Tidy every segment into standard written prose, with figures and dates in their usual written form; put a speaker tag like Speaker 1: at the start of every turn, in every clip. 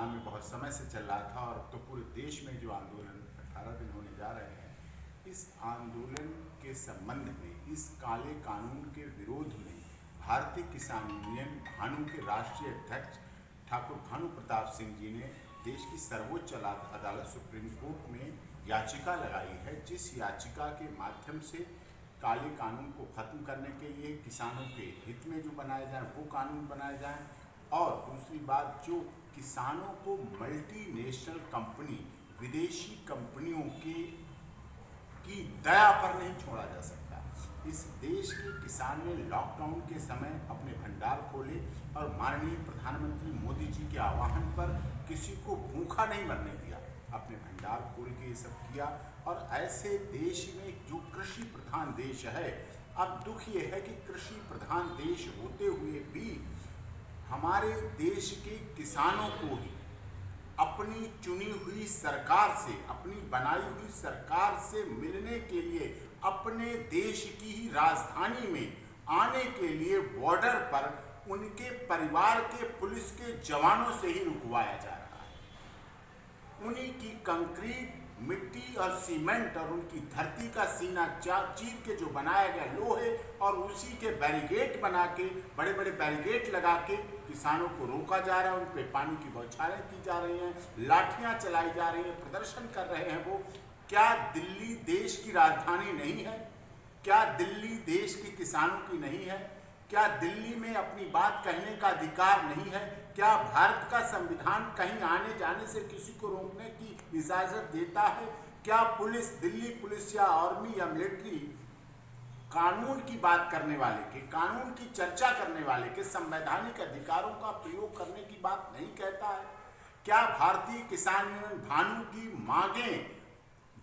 Speaker 1: हिंदुस्तान में बहुत समय से चल रहा था और तो पूरे देश में जो आंदोलन 18 दिन होने जा रहे हैं, इस आंदोलन के संबंध में, इस काले कानून के विरोध में भारतीय किसान यूनियन भानु के राष्ट्रीय अध्यक्ष ठाकुर भानु प्रताप सिंह जी ने देश की सर्वोच्च अदालत सुप्रीम कोर्ट में याचिका लगाई है, जिस याचिका के माध्यम से काले कानून को ख़त्म करने के लिए किसानों के हित में जो बनाए जाए वो कानून बनाए जाएं, और दूसरी बात जो किसानों को मल्टीनेशनल कंपनी, विदेशी कंपनियों की दया पर नहीं छोड़ा जा सकता। इस देश के किसान ने लॉकडाउन के समय अपने भंडार खोले और माननीय प्रधानमंत्री मोदी जी के आह्वान पर किसी को भूखा नहीं मरने दिया, अपने भंडार खोल के ये सब किया। और ऐसे देश में जो कृषि प्रधान देश है, अब दुख ये है कि कृषि प्रधान देश होते हुए भी हमारे देश के किसानों को ही अपनी चुनी हुई सरकार से, अपनी बनाई हुई सरकार से मिलने के लिए अपने देश की ही राजधानी में आने के लिए बॉर्डर पर उनके परिवार के पुलिस के जवानों से ही रुकवाया जा रहा है। उन्हीं की कंक्रीट, मिट्टी और सीमेंट और उनकी धरती का सीना चीर के जो बनाया गया लोहे और उसी के बैरिकेड बना के, बड़े बड़े बैरिकेड लगा के किसानों को रोका जा रहा है, उन पे पानी की बौछारें की जा रही हैं, लाठियां चलाई जा रही हैं, प्रदर्शन कर रहे हैं वो। क्या दिल्ली देश की राजधानी नहीं है? क्या दिल्ली देश के किसानों की नहीं है? क्या दिल्ली में अपनी बात कहने का अधिकार नहीं है? क्या भारत का संविधान कहीं आने जाने से किसी को रोकने की इजाजत देता है? क्या पुलिस, दिल्ली पुलिस या आर्मी या मिलिट्री कानून की बात करने वाले के, कानून की चर्चा करने वाले के संवैधानिक अधिकारों का प्रयोग करने की बात नहीं कहता है? क्या भारतीय किसान यूनियन भानु की मांगें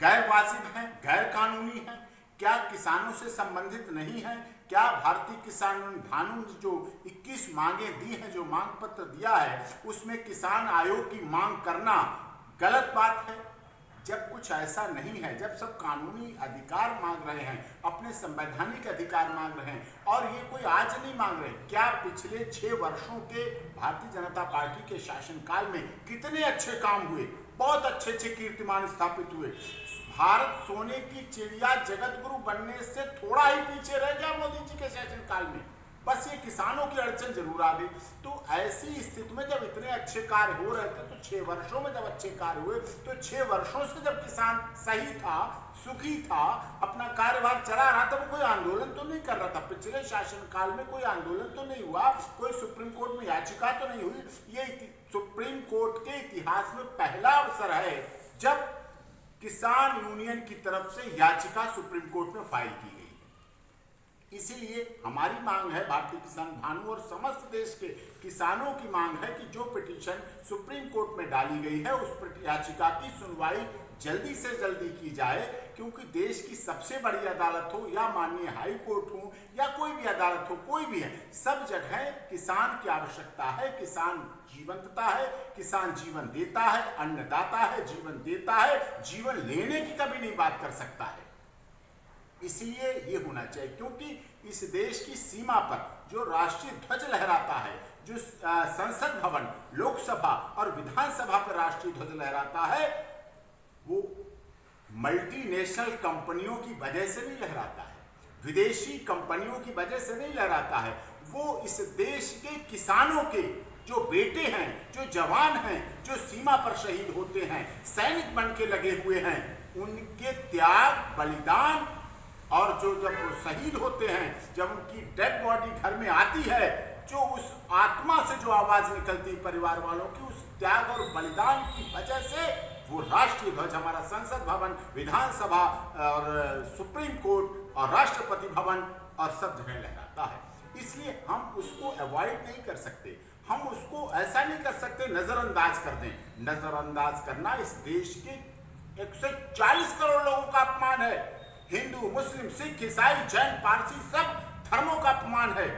Speaker 1: गैर वाजिब हैं, गैर कानूनी हैं? क्या किसानों से संबंधित नहीं है? क्या भारतीय किसान यूनियन भानु ने जो 21 मांगें दी हैं, जो मांग पत्र दिया है, उसमें किसान आयोग की मांग करना गलत बात है? जब कुछ ऐसा नहीं है, जब सब कानूनी अधिकार मांग रहे हैं, अपने संवैधानिक अधिकार मांग रहे हैं, और ये कोई आज नहीं मांग रहे। क्या पिछले 6 वर्षों के भारतीय जनता पार्टी के शासनकाल में कितने अच्छे काम हुए, बहुत अच्छे अच्छे कीर्तिमान स्थापित हुए। भारत सोने की चिड़िया, जगत गुरु बनने से थोड़ा ही पीछे रह गया मोदी जी के शासनकाल में। बस ये किसानों की अड़चन जरूर आ गई। तो ऐसी स्थिति में जब इतने अच्छे कार्य हो रहे थे, तो 6 वर्षों में जब अच्छे कार्य हुए, तो 6 वर्षों से जब किसान सही था, सुखी था, अपना कार्यभार चला रहा था, वो कोई आंदोलन तो नहीं कर रहा था। पिछले शासनकाल में कोई आंदोलन तो नहीं हुआ, कोई सुप्रीम कोर्ट में याचिका तो नहीं हुई। ये सुप्रीम कोर्ट के इतिहास में पहला अवसर है जब किसान यूनियन की तरफ से याचिका सुप्रीम कोर्ट में फाइल की गई। इसीलिए हमारी मांग है, भारतीय किसान भानु और समस्त देश के किसानों की मांग है कि जो पिटीशन सुप्रीम कोर्ट में डाली गई है, उस याचिका की सुनवाई जल्दी से जल्दी की जाए, क्योंकि देश की सबसे बड़ी अदालत हो या माननीय हाई कोर्ट हो या कोई भी अदालत हो, कोई भी है, सब जगह किसान की आवश्यकता है। किसान जीवंतता है, किसान जीवन देता है, अन्नदाता है, जीवन देता है, जीवन लेने की कभी नहीं बात कर सकता है। इसलिए ये होना चाहिए, क्योंकि इस देश की सीमा पर जो राष्ट्रीय ध्वज लहराता है, जो संसद भवन, लोकसभा और विधानसभा पर राष्ट्रीय ध्वज लहराता है, वो मल्टीनेशनल कंपनियों की वजह से नहीं लहराता है, विदेशी कंपनियों की वजह से नहीं लहराता है। वो इस देश के किसानों के जो बेटे हैं, जो जवान हैं, जो सीमा पर शहीद होते हैं, सैनिक बन के लगे हुए हैं, उनके त्याग, बलिदान, और जो जब वो शहीद होते हैं, जब उनकी डेड बॉडी घर में आती है, जो उस आत्मा से जो आवाज निकलती है परिवार वालों की, उस त्याग और बलिदान की वजह से वो राष्ट्रीय ध्वज हमारा संसद भवन, विधानसभा और सुप्रीम कोर्ट और राष्ट्रपति भवन और सब जगह लहराता है। इसलिए हम उसको अवॉइड नहीं कर सकते, हम उसको ऐसा नहीं कर सकते नजरअंदाज कर दें। नजरअंदाज करना इस देश के 140 करोड़ लोगों का अपमान है। हिंदू, मुस्लिम, सिख, ईसाई, जैन, पारसी, सब धर्मों का अपमान है।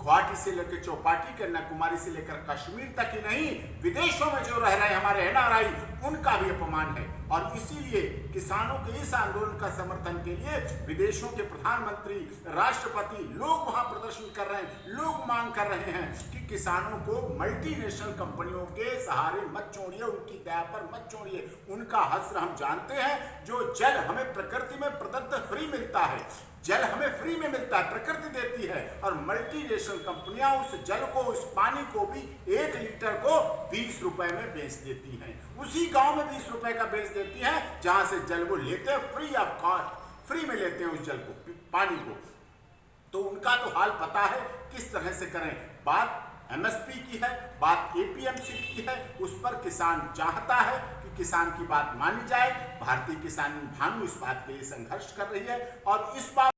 Speaker 1: गुवाहाटी से लेकर चौपाटी, कन्याकुमारी से लेकर कश्मीर तक ही नहीं, विदेशों में जो रह रहे हैं हमारे एनआरआई, उनका भी अपमान है। और इसीलिए किसानों के इस आंदोलन का समर्थन के लिए विदेशों के प्रधानमंत्री, राष्ट्रपति लोग वहां प्रदर्शन कर रहे हैं। लोग मांग कर रहे हैं कि किसानों को मल्टीनेशनल कंपनियों के सहारे मत छोड़िए, उनकी दया पर मत छोड़िए। उनका हश्र हम जानते हैं। जो जल हमें प्रकृति में प्रदत्त फ्री मिलता है, जल हमें फ्री में मिलता है, प्रकृति देती है, और मल्टीनेशनल कंपनियां उस जल को, उस पानी को भी 1 लीटर को 20 रुपए में बेच देती हैं। उसी गांव में 20 रुपए का बेच देती हैं जहां से जल वो लेते हैं, फ्री ऑफ कॉस्ट, फ्री में लेते हैं उस जल को, पानी को। तो उनका तो हाल पता है किस तरह से करें। बात एमएसपी की है, बात एपीएमसी की है, उस पर किसान चाहता है कि किसान की बात मानी जाए। भारतीय किसान भानु इस बात के लिए संघर्ष कर रही है। और इस बात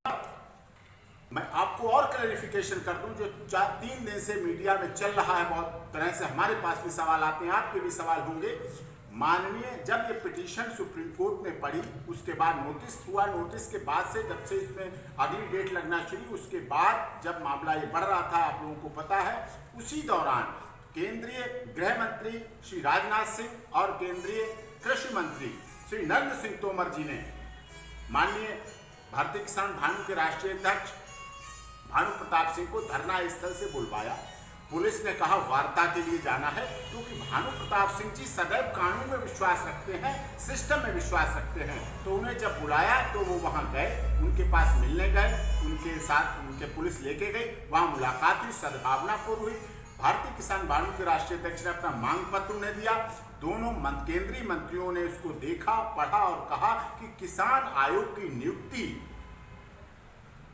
Speaker 1: मैं आपको और क्लैरिफिकेशन कर दूं, जो 3 दिन से मीडिया में चल रहा है, बहुत तरह से हमारे पास भी सवाल आते हैं, आपके भी सवाल होंगे। माननीय जब ये पिटीशन सुप्रीम कोर्ट में पड़ी, उसके बाद नोटिस हुआ, नोटिस के बाद से जब से इसमें अगली डेट लगना शुरू, उसके बाद जब मामला ये बढ़ रहा था, आप लोगों को पता है, उसी दौरान केंद्रीय गृह मंत्री श्री राजनाथ सिंह और केंद्रीय कृषि मंत्री श्री नरेंद्र सिंह तोमर जी ने माननीय भारतीय किसान भानु के राष्ट्रीय अध्यक्ष भानु प्रताप सिंह को धरना स्थल से बुलवाया। पुलिस ने कहा वार्ता के लिए जाना है, क्योंकि भानु प्रताप सिंह जी सदैव कानून में विश्वास रखते हैं, सिस्टम में विश्वास रखते हैं। तो उन्हें जब बुलाया तो वो वहां गए, उनके पास मिलने गए, उनके साथ उनके पुलिस लेके गई, वहां मुलाकात हुई, सद्भावनापूर्ण हुई। भारतीय किसान भानु के राष्ट्रीय अध्यक्ष ने अपना मांग पत्र उन्हें दिया। दोनों केंद्रीय मंत्रियों ने उसको देखा, पढ़ा और कहा कि किसान आयोग की नियुक्ति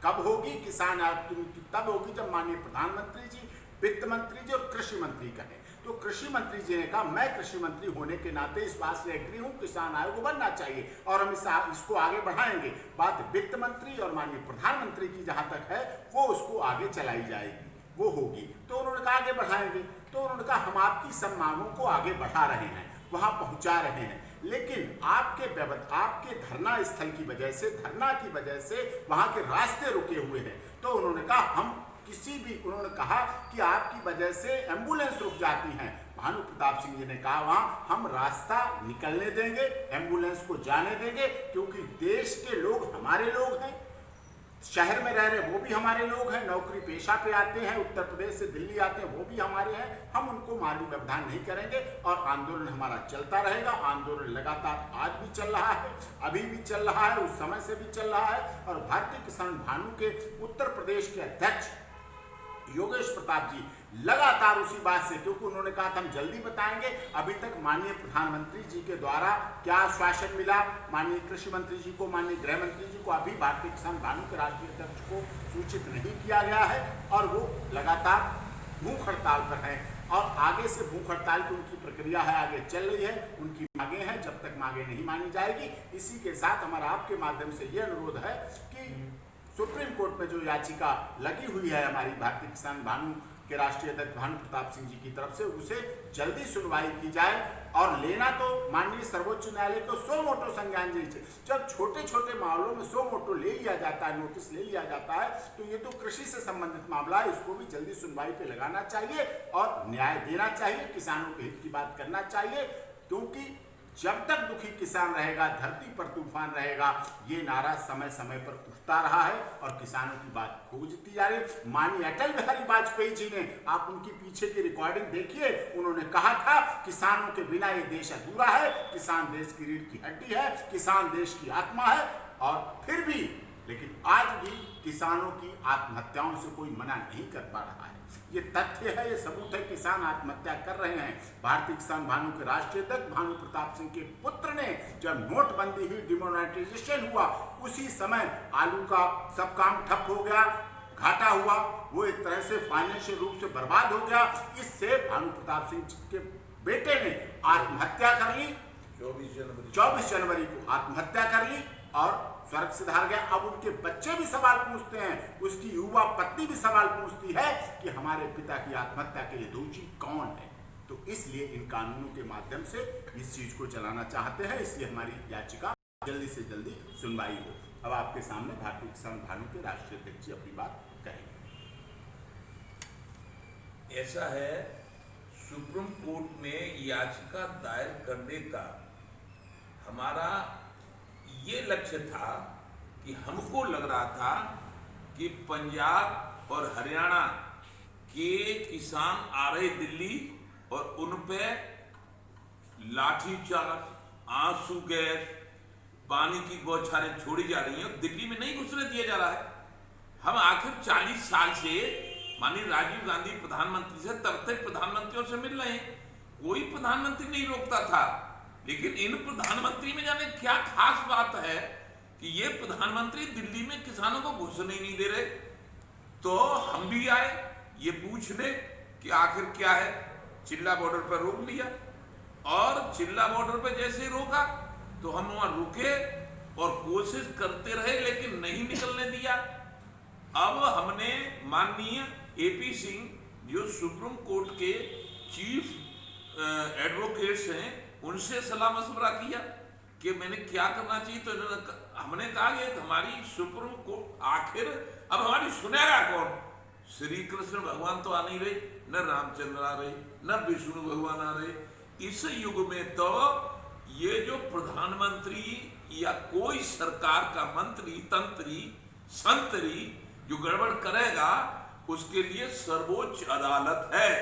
Speaker 1: कब होगी। किसान आयोग की नियुक्ति तब होगी जब माननीय प्रधानमंत्री जी, वित्त मंत्री जी और कृषि मंत्री कहें। तो कृषि मंत्री जी ने कहा मैं कृषि मंत्री होने के नाते इस बात से एग्री हूं, किसान आयोग बनना चाहिए और हम इसको आगे बढ़ाएंगे। बात वित्त मंत्री और माननीय प्रधानमंत्री की जहां तक है, वो उसको आगे चलाई जाएगी, वो होगी। तो उन्होंने कहा आगे बढ़ाएंगे। तो उन्होंने कहा हम आपकी सब मांगों को आगे बढ़ा रहे हैं, वहां पहुंचा रहे हैं, लेकिन आपके धरना स्थल की वजह से, धरना की वजह से वहां के रास्ते रुके हुए हैं। तो उन्होंने कहा उन्होंने कहा कि आपकी वजह से एम्बुलेंस रुक जाती हैं। भानु प्रताप सिंह जी ने कहा वहां हम रास्ता निकलने देंगे, एम्बुलेंस को जाने देंगे, क्योंकि देश के लोग हमारे लोग हैं, शहर में रह रहे वो भी हमारे लोग हैं, नौकरी पेशा पे आते हैं, उत्तर प्रदेश से दिल्ली आते हैं वो भी हमारे हैं, हम उनको मार्ग व्यवधान नहीं करेंगे और आंदोलन हमारा चलता रहेगा। आंदोलन लगातार आज भी चल रहा है, अभी भी चल रहा है, उस समय से भी चल रहा है। और भारतीय किसान भानु के उत्तर प्रदेश के अध्यक्ष योगेश प्रताप जी लगातार उसी बात से, क्योंकि उन्होंने कहा था हम जल्दी बताएंगे, अभी तक माननीय प्रधानमंत्री जी के द्वारा क्या आश्वासन मिला, माननीय कृषि मंत्री जी को, माननीय गृह मंत्री जी को अभी भारतीय किसान भानु के राष्ट्रीय अध्यक्ष को सूचित नहीं किया गया है और वो लगातार भूख हड़ताल पर हैं। और आगे से भूख हड़ताल की उनकी प्रक्रिया है, आगे चल रही है, उनकी मांगे हैं, जब तक मांगे नहीं मानी जाएगी। इसी के साथ हमारा आपके माध्यम से ये अनुरोध है कि सुप्रीम कोर्ट में जो याचिका लगी हुई है हमारी भारतीय किसान भानु के राष्ट्रीय अध्यक्ष भानु प्रताप सिंह जी की तरफ से, उसे जल्दी सुनवाई की जाए। और लेना तो माननीय सर्वोच्च न्यायालय को सो मोटो संज्ञान दीजिए। जब छोटे छोटे मामलों में सो मोटो ले लिया जाता है, नोटिस ले लिया जाता है, तो ये तो कृषि से संबंधित मामला है, इसको भी जल्दी सुनवाई पे लगाना चाहिए और न्याय देना चाहिए, किसानों के हित की बात करना चाहिए। क्योंकि जब तक दुखी किसान रहेगा, धरती पर तूफान रहेगा, ये नारा समय समय पर उठता रहा है और किसानों की बात खोजती जा रही। माननीय अटल बिहारी वाजपेयी जी ने, आप उनकी पीछे की रिकॉर्डिंग देखिए, उन्होंने कहा था किसानों के बिना ये देश अधूरा है, किसान देश की रीढ़ की हड्डी है, किसान देश की आत्मा है। और फिर भी, लेकिन आज भी किसानों की आत्महत्याओं से कोई मना नहीं कर पा रहा है। ये तथ्य है, ये सबूत है, किसान आत्महत्या कर रहे हैं। भारतीय किसान भानु के राष्ट्रीय अध्यक्ष भानु प्रताप सिंह के पुत्र ने, जब नोटबंदी हुई, डिमोनेटाइजेशन हुआ, उसी समय आलू का सब काम ठप हो गया, घाटा हुआ, वो एक तरह से फाइनेंशियल रूप से बर्बाद हो गया। इससे भानु प्रताप सिंह के बेटे ने आत्महत्या कर ली, 24 जनवरी को आत्महत्या कर ली और स्वर्ग सिधार गया। अब उनके बच्चे भी सवाल पूछते हैं, उसकी युवा पत्नी भी सवाल पूछती है कि हमारे पिता की आत्महत्या के लिए दोषी कौन है। तो इसलिए इन कानूनों के माध्यम से इस चीज को चलाना चाहते हैं, इसलिए हमारी याचिका जल्दी से जल्दी सुनवाई हो। अब आपके सामने भारतीय किसान भानु के राष्ट्रीय अध्यक्ष जी अपनी बात कहेंगे।
Speaker 2: ऐसा है, सुप्रीम कोर्ट में याचिका दायर करने का हमारा ये लक्ष्य था कि हमको लग रहा था कि पंजाब और हरियाणा के किसान आ रहे दिल्ली और उन पे लाठीचार्ज, आंसू गैस, पानी की बौछारें छोड़ी जा रही हैं, दिल्ली में नहीं घुसने दिया जा रहा है। हम आखिर 40 साल से माननीय राजीव गांधी प्रधानमंत्री से तब तक प्रधानमंत्रियों से मिल रहे हैं, कोई प्रधानमंत्री नहीं रोकता था। लेकिन इन प्रधानमंत्री में जाने क्या खास बात है कि ये प्रधानमंत्री दिल्ली में किसानों को घुसने ही नहीं दे रहे। तो हम भी आए ये पूछने कि आखिर क्या है। चिल्ला बॉर्डर पर रोक लिया, और चिल्ला बॉर्डर पर जैसे ही रोका तो हम वहां रुके और कोशिश करते रहे, लेकिन नहीं निकलने दिया। अब हमने माननीय एपी सिंह, जो सुप्रीम कोर्ट के चीफ एडवोकेट्स हैं, उनसे सलाह मशवरा किया कि मैंने क्या करना चाहिए। तो हमने कहा कि हमारी सुप्रीम कोर्ट आखिर अब हमारी सुनेगा कौन। श्री कृष्ण भगवान तो आ नहीं रहे, न रामचंद्र आ रहे, न विष्णु भगवान आ रहे। इस युग में तो ये जो प्रधानमंत्री या कोई सरकार का मंत्री, तंत्री, संतरी जो गड़बड़ करेगा, उसके लिए सर्वोच्च अदालत है,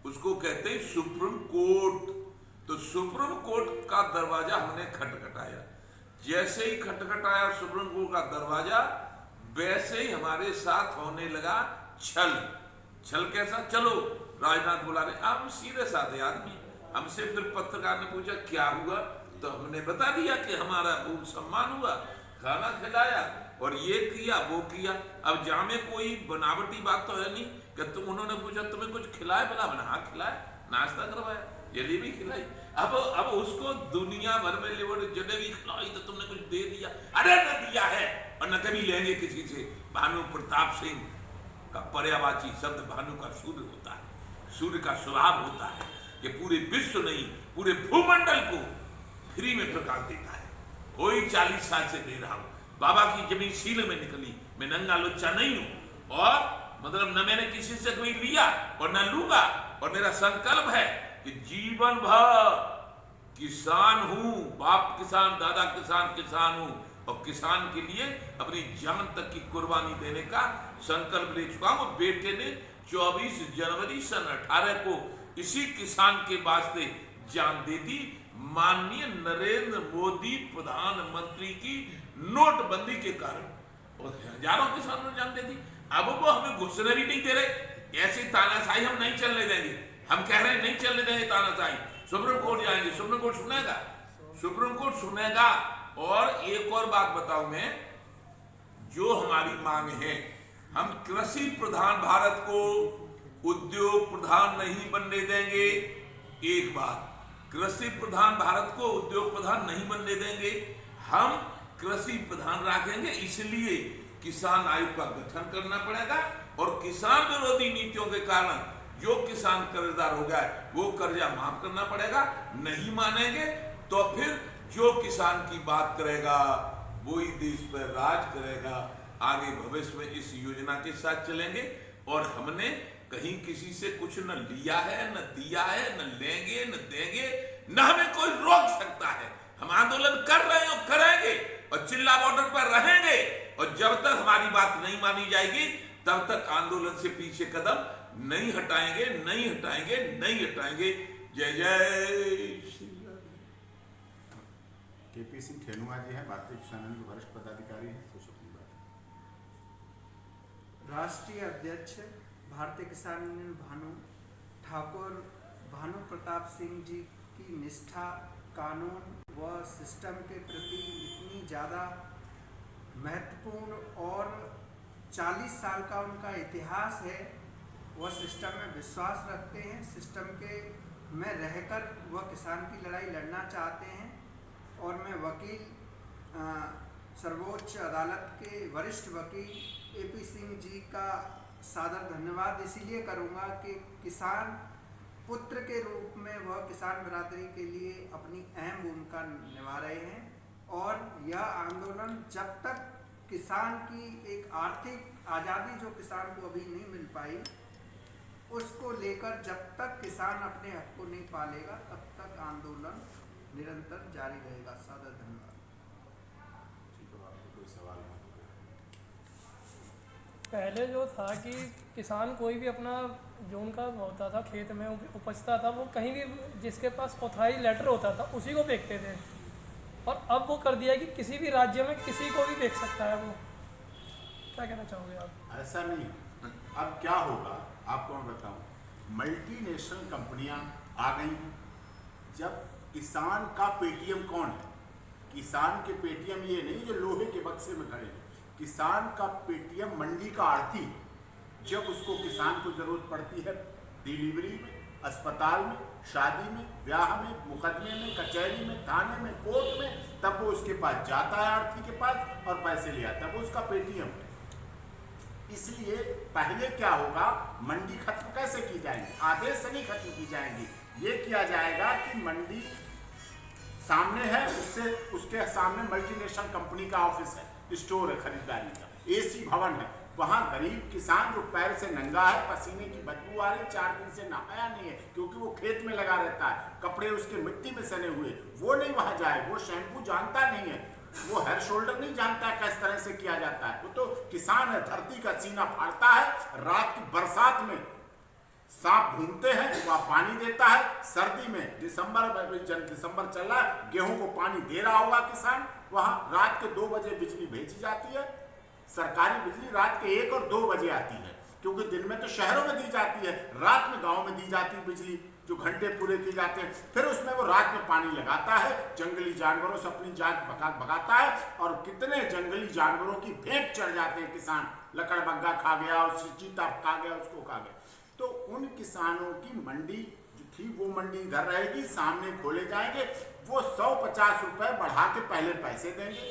Speaker 2: उसको कहते हैं सुप्रीम कोर्ट। तो सुप्रीम कोर्ट का दरवाजा हमने खटखटाया। जैसे ही खटखटाया सुप्रीम कोर्ट का दरवाजा, वैसे ही हमारे साथ होने लगा छल। छल कैसा? चलो राजनाथ बुला रहे। हम सीधे साधे आदमी, हमसे फिर पत्रकार ने पूछा क्या हुआ, तो हमने बता दिया कि हमारा बहुत सम्मान हुआ, खाना खिलाया और ये किया वो किया। अब जामे कोई बनावटी बात तो है नहीं कि तुम, उन्होंने पूछा तुम्हें कुछ खिलाए, बोला मैंने हाँ खिलाया, नाश्ता करवाया, जलेबी खिलाई। अब उसको दुनिया भर में जलेबी खिलाई तो तुमने कुछ दे दिया। अरे न दिया है और न कभी लेंगे किसी से। भानु प्रताप सिंह का पर्यायवाची शब्द भानु का सूर्य होता है। सूर्य का स्वभाव होता है कि पूरे विश्व नहीं, पूरे भूमंडल को फ्री में प्रकाश देता है। वही 40 साल से दे रहा हूं। बाबा की जमीन सील में निकली, मैं नंगा लुच्चा नहीं हूं, और मतलब न मैंने किसी से कोई लिया और न लूंगा। और मेरा संकल्प है कि जीवन भर किसान हूं, बाप किसान, दादा किसान, किसान हूं, और किसान के लिए अपनी जान तक की कुर्बानी देने का संकल्प ले चुका हूं। बेटे ने 24 जनवरी सन 18 को इसी किसान के वास्ते जान दे दी। माननीय नरेंद्र मोदी प्रधानमंत्री की नोटबंदी के कारण, और हजारों किसानों ने जान दे दी। अब वो हमें घुसने भी नहीं दे रहे। ऐसी तानाशाही हम नहीं चलने देंगे। हम कह रहे हैं नहीं चलने देंगे तानाशाही। सुप्रीम कोर्ट जाएंगे, सुप्रीम कोर्ट सुनेगा, सुप्रीम कोर्ट सुनेगा। और एक और बात बताऊं मैं, जो हमारी मांग है, हम कृषि प्रधान भारत को उद्योग प्रधान नहीं बनने देंगे। एक बात, कृषि प्रधान भारत को उद्योग प्रधान नहीं बनने देंगे, हम कृषि प्रधान रखेंगे। इसलिए किसान आयोग का गठन करना पड़ेगा, और किसान विरोधी नीतियों के कारण जो किसान कर्जदार हो गया है वो कर्जा माफ करना पड़ेगा। नहीं मानेंगे तो फिर जो किसान की बात करेगा वही देश पर राज करेगा। आगे भविष्य में इस योजना के साथ चलेंगे, और हमने कहीं किसी से कुछ न लिया है, न दिया है, न लेंगे न देंगे, न हमें कोई रोक सकता है। हम आंदोलन कर रहे हैं और करेंगे, और चिल्ला बॉर्डर पर रहेंगे, और जब तक हमारी बात नहीं मानी जाएगी तब तक आंदोलन से पीछे कदम नहीं हटाएंगे, नहीं हटाएंगे, नहीं हटाएंगे। जय जय श्री राम।
Speaker 1: केपी सिंह खेनुआ जी हैं, भारतीय किसान संघ के वरिष्ठ पदाधिकारी हैं। कुछ अपनी बात।
Speaker 3: राष्ट्रीय अध्यक्ष भारतीय किसान यूनियन भानु ठाकुर भानु प्रताप सिंह जी की निष्ठा कानून व सिस्टम के प्रति इतनी ज़्यादा महत्वपूर्ण, और 40 साल का उनका इतिहास है। वह सिस्टम में विश्वास रखते हैं, सिस्टम के में रहकर वह किसान की लड़ाई लड़ना चाहते हैं। और मैं वकील सर्वोच्च अदालत के वरिष्ठ वकील एपी सिंह जी का सादर धन्यवाद इसीलिए करूंगा कि किसान पुत्र के रूप में वह किसान बिरादरी के लिए अपनी अहम भूमिका निभा रहे हैं। और यह आंदोलन जब तक किसान की एक आर्थिक आज़ादी जो किसान को अभी नहीं मिल पाई, उसको लेकर जब तक किसान अपने हक को नहीं पालेगा तब तक आंदोलन निरंतर जारी रहेगा। सादर धन्यवाद।
Speaker 1: ठीक है, आपको कोई सवाल ना हो?
Speaker 4: पहले जो था कि किसान कोई भी अपना जो उनका होता था खेत में उपजता था वो कहीं भी जिसके पास ऑथराइज लेटर होता था उसी को बेचते थे, और अब वो कर दिया कि किसी भी राज्य में किसी को भी बेच सकता है वो। क्या कहना चाहोगे आप?
Speaker 1: ऐसा नहीं, अब क्या होगा आपको मैं बताऊं, मल्टीनेशनल कंपनियां आ गई हैं। जब किसान का पेटीएम कौन है? किसान के पेटीएम ये नहीं जो लोहे के बक्से में खड़े हैं, किसान का पेटीएम मंडी का आड़ती है। जब उसको किसान को जरूरत पड़ती है डिलीवरी में, अस्पताल में, शादी में, ब्याह में, मुकदमे में, कचहरी में, थाने में, कोर्ट में, तब वो उसके पास जाता है आड़ती के पास और पैसे ले आता है, वो उसका पेटीएम है। इसलिए पहले क्या होगा, मंडी खत्म कैसे की जाएगी? आदेश से नहीं खत्म की जाएंगी, ये किया जाएगा कि मंडी सामने है, उससे उसके सामने मल्टीनेशनल कंपनी का ऑफिस है, स्टोर है खरीदारी का, एसी भवन है, वहां गरीब किसान जो पैर से नंगा है, पसीने की बदबू आ रही, 4 दिन से नहाया नहीं है क्योंकि वो खेत में लगा रहता है, कपड़े उसके मिट्टी में सने हुए, वो नहीं वहां जाए, वो शैम्पू जानता नहीं है, वो हेयर शोल्डर नहीं जानता है किस तरह से किया जाता है। वो तो किसान है, धरती का सीना फाड़ता है, रात की बरसात में सांप घूमते हैं, वह पानी देता है, सर्दी में दिसंबर चल रहा है, गेहूं को पानी दे रहा होगा किसान, वहां रात के 2 बजे बिजली भेजी जाती है, सरकारी बिजली रात के 1 और 2 बजे आती है, क्योंकि दिन में तो शहरों में दी जाती है, रात में गांव में दी जाती है बिजली, जो घंटे पूरे किए जाते हैं। फिर उसमें वो रात में पानी लगाता है, जंगली जानवरों से अपनी जान भगाता है, और कितने जंगली जानवरों की भेंट चढ़ जाते हैं किसान, लकड़बग्गा खा गया, चीता खा गया, उसको खा गया। तो उन किसानों की मंडी जो थी वो मंडी इधर रहेगी, सामने खोले जाएंगे, वो 150 रुपए बढ़ा के पहले पैसे देंगे,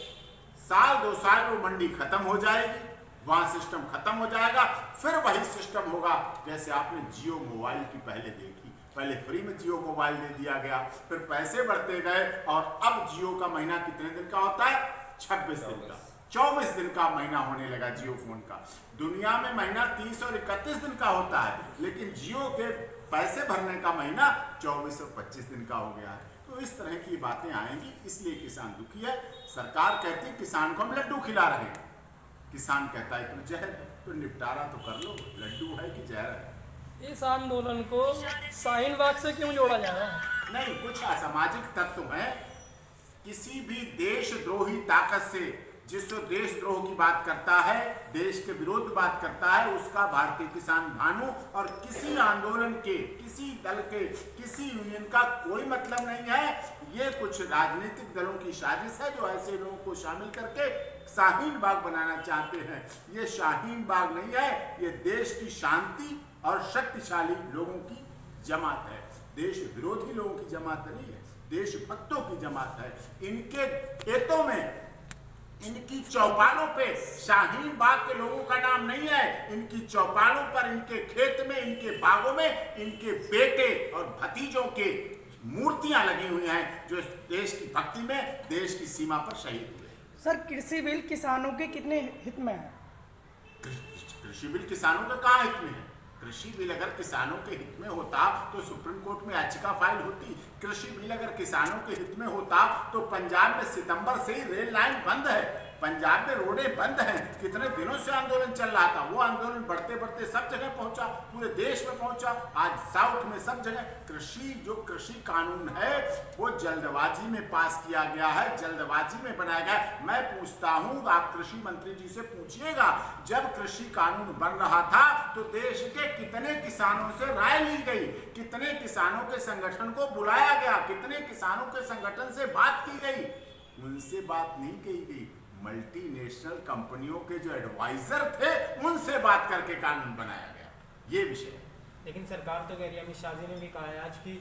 Speaker 1: साल 2 साल में वो मंडी खत्म हो जाएगी, वहां सिस्टम खत्म हो जाएगा। फिर वही सिस्टम होगा जैसे आपने जियो मोबाइल की पहले देखी, पहले फ्री में जियो मोबाइल दे दिया गया, फिर पैसे बढ़ते गए, और अब जियो का महीना कितने दिन का होता है? 26 दिन का, 24 दिन का महीना होने लगा जियो फोन का। दुनिया में महीना 30 और 31 दिन का होता है, लेकिन जियो के पैसे भरने का महीना 24 और 25 दिन का हो गया है। तो इस तरह की बातें आएंगी, इसलिए किसान दुखी है। सरकार कहती है किसान को हम लड्डू खिला रहे हैं, किसान कहता है तो जहर है, तो निपटारा तो कर लो, लड्डू है कि जहर है।
Speaker 4: इस आंदोलन को शाहीन बाग से क्यों जोड़ा जा रहा है?
Speaker 1: नहीं, कुछ असामाजिक तत्व हैं, किसी भी देशद्रोही ताकत से जिसको देशद्रोह की बात करता है, देश के विरोध बात करता है, उसका भारतीय किसान भानु और किसी आंदोलन के, किसी दल के, किसी यूनियन का कोई मतलब नहीं है। ये कुछ राजनीतिक दलों की साजिश है जो ऐसे लोगों को शामिल करके शाहीन बाग बनाना चाहते हैं। ये शाहीन बाग नहीं है, ये देश की शांति और शक्तिशाली लोगों की जमात है, देश विरोधी लोगों की जमात नहीं है, देशभक्तों की जमात है। इनके खेतों में, इनकी चौपालों पे शाहीन बाग के लोगों का नाम नहीं है, इनकी चौपालों पर, इनके खेत में, इनके बागों में इनके बेटे और भतीजों के मूर्तियां लगी हुई हैं जो देश की भक्ति में, देश की सीमा पर शहीद हुए।
Speaker 5: सर, कृषि बिल किसानों के कितने हित में है?
Speaker 1: कृषि बिल किसानों के कहाँ हित में है? कृषि बिल अगर किसानों के हित में होता तो सुप्रीम कोर्ट में याचिका फाइल होती। कृषि बिल अगर किसानों के हित में होता तो पंजाब में सितंबर से ही रेल लाइन बंद है, पंजाब में रोडें बंद हैं, कितने दिनों से आंदोलन चल रहा था, वो आंदोलन बढ़ते बढ़ते सब जगह पहुंचा, पूरे देश में पहुंचा, आज साउथ में सब जगह। जो कृषि कानून है वो जल्दबाजी में पास किया गया है, जल्दबाजी में बनाया गया है। मैं पूछता हूं, आप कृषि मंत्री जी से पूछिएगा, जब कृषि कानून बन रहा था तो देश के कितने किसानों से राय ली गई, कितने किसानों के संगठन को बुलाया गया, कितने किसानों के संगठन से बात की गई? उनसे बात नहीं की गई, मल्टीनेशनल कंपनियों के जो एडवाइजर थे उनसे बात करके कानून बनाया गया। ये विषय है।
Speaker 6: लेकिन सरकार तो कह रही है, अमित शाह जी ने भी कहा है आज कि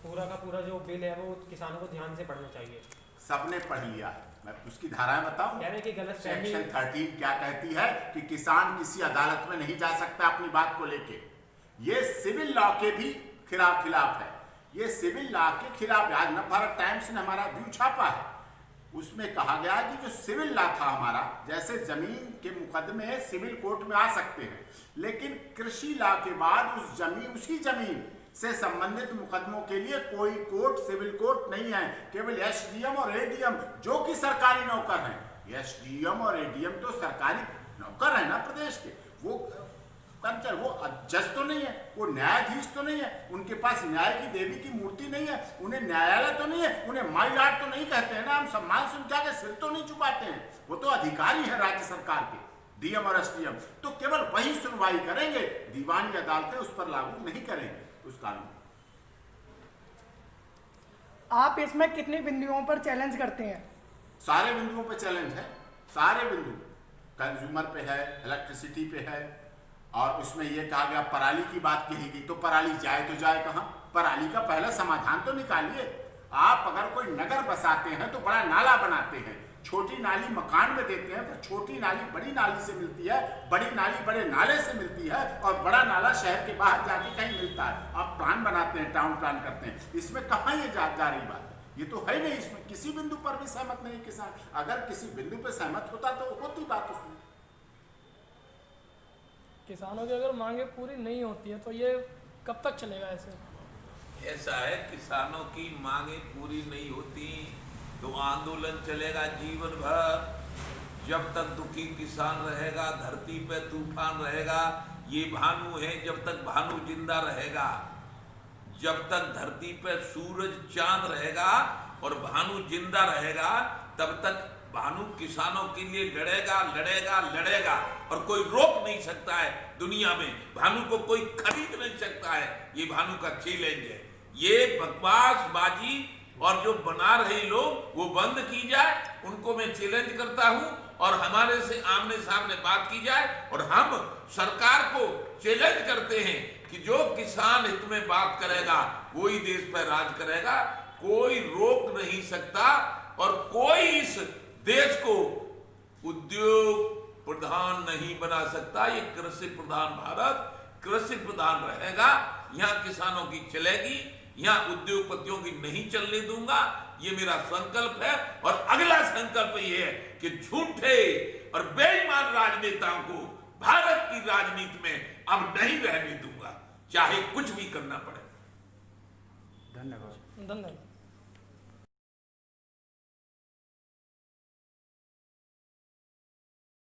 Speaker 6: पूरा का पूरा जो बिल है वो किसानों को ध्यान से पढ़ना चाहिए।
Speaker 1: सबने पढ़ लिया है, मैं उसकी धाराएं बताऊं।
Speaker 6: कह रहे कि गलत
Speaker 1: सेक्शन 13 क्या कहती है कि किसान किसी अदालत में नहीं जा सकता अपनी बात को लेके। ये सिविल लॉ के भी खिलाफ है, ये सिविल लॉ के खिलाफ। आज नवभारत टाइम्स ने हमारा व्यू छापा है, उसमें कहा गया कि जो सिविल लॉ था हमारा, जैसे जमीन के मुकदमे सिविल कोर्ट में आ सकते हैं, लेकिन कृषि लॉ के बाद उसी जमीन से संबंधित मुकदमों के लिए कोई कोर्ट, सिविल कोर्ट नहीं है। केवल एसडीएम और एडीएम जो कि सरकारी नौकर हैं, एसडीएम और एडीएम तो सरकारी नौकर है ना प्रदेश के, वो कर्मचारी, वो जज तो नहीं है, वो न्यायाधीश तो नहीं है, उनके पास न्याय की देवी की मूर्ति नहीं है, उन्हें न्यायालय तो नहीं है, उन्हें माई लॉर्ड तो नहीं कहते हैं ना, हम सम्मान से उनके आगे सिर तो नहीं झुकाते हैं, वो तो अधिकारी है राज्य सरकार के, डीएम और एसडीएम, तो केवल वही सुनवाई करेंगे, दीवानी अदालतें उस पर लागू नहीं करेंगे उस कानून।
Speaker 5: आप इसमें कितने बिंदुओं पर चैलेंज करते हैं?
Speaker 1: सारे बिंदुओं पे चैलेंज है, सारे बिंदु, कंज्यूमर पे है, इलेक्ट्रिसिटी पे है, और उसमें यह कहा गया पराली की बात कही गई, तो पराली जाए तो जाए कहाँ? पराली का पहला समाधान तो निकालिए। आप अगर कोई नगर बसाते हैं तो बड़ा नाला बनाते हैं, छोटी नाली मकान में देते हैं, फिर छोटी नाली बड़ी नाली से मिलती है, बड़ी नाली बड़े नाले से मिलती है, और बड़ा नाला शहर के बाहर जाके कहीं मिलता है। आप प्लान बनाते हैं, टाउन प्लान करते हैं, इसमें कहाँ ये जा रही बात? ये तो है नहीं, इसमें किसी बिंदु पर भी सहमत नहीं किसान। अगर किसी बिंदु पर सहमत होता तो होती बात उसमें।
Speaker 4: किसानों की अगर मांगे पूरी नहीं होती है तो ये कब तक चलेगा ऐसे?
Speaker 2: ऐसा है, किसानों की मांगे पूरी नहीं होती तो आंदोलन चलेगा जीवन भर। जब तक दुखी किसान रहेगा, धरती पे तूफान रहेगा। ये भानु है, जब तक भानु जिंदा रहेगा, जब तक धरती पे सूरज चांद रहेगा और भानु जिंदा रहेगा, तब तक भानु किसानों के लिए लड़ेगा लड़ेगा लड़ेगा, और कोई रोक नहीं सकता है दुनिया में। भानु को कोई खरीद नहीं सकता है, ये भानु का चैलेंज है। ये बकवासबाजी और जो बना रहे लोग वो बंद की जाए, उनको मैं चैलेंज करता हूं, और हमारे से आमने सामने बात की जाए, और हम सरकार को चैलेंज करते हैं कि जो किसान हित में बात करेगा वही देश पर राज करेगा। कोई रोक नहीं सकता, और कोई इस देश को उद्योग प्रधान नहीं बना सकता। ये कृषि प्रधान भारत, कृषि प्रधान रहेगा, यहाँ किसानों की चलेगी, यहाँ उद्योगपतियों की नहीं चलने दूंगा। ये मेरा संकल्प है, और अगला संकल्प ये है कि झूठे और बेईमान राजनेताओं को भारत की राजनीति में अब नहीं रहने दूंगा, चाहे कुछ भी करना पड़े।
Speaker 3: धन्यवाद।
Speaker 4: धन्यवाद।